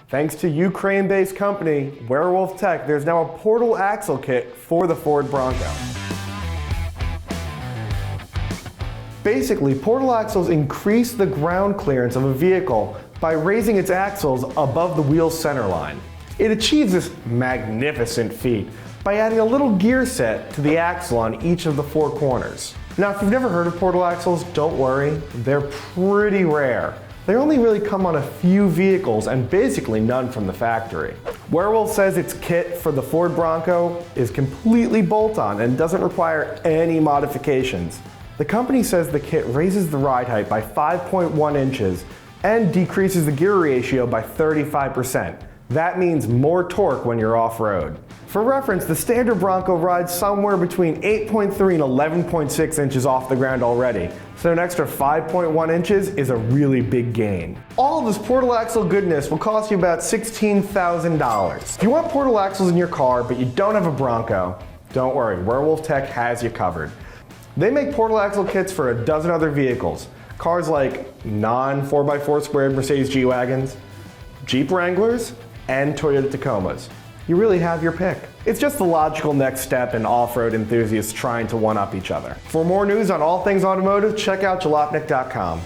Thanks to Ukraine-based company Werewolf Tech, there's now a portal axle kit for the Ford Bronco. Basically, portal axles increase the ground clearance of a vehicle by raising its axles above the wheel's center line. It achieves this magnificent feat by adding a little gear set to the axle on each of the four corners. Now, if you've never heard of portal axles, don't worry, they're pretty rare. They only really come on a few vehicles and basically none from the factory. Werewolf says its kit for the Ford Bronco is completely bolt-on and doesn't require any modifications. The company says the kit raises the ride height by 5.1 inches and decreases the gear ratio by 35%. That means more torque when you're off-road. For reference, the standard Bronco rides somewhere between 8.3 and 11.6 inches off the ground already, so an extra 5.1 inches is a really big gain. All of this portal axle goodness will cost you about $16,000. If you want portal axles in your car but you don't have a Bronco, don't worry, Werewolf Tech has you covered. They make portal axle kits for a dozen other vehicles. Cars like non-4x4 squared Mercedes G-Wagons, Jeep Wranglers, and Toyota Tacomas. You really have your pick. It's just the logical next step in off-road enthusiasts trying to one-up each other. For more news on all things automotive, check out Jalopnik.com.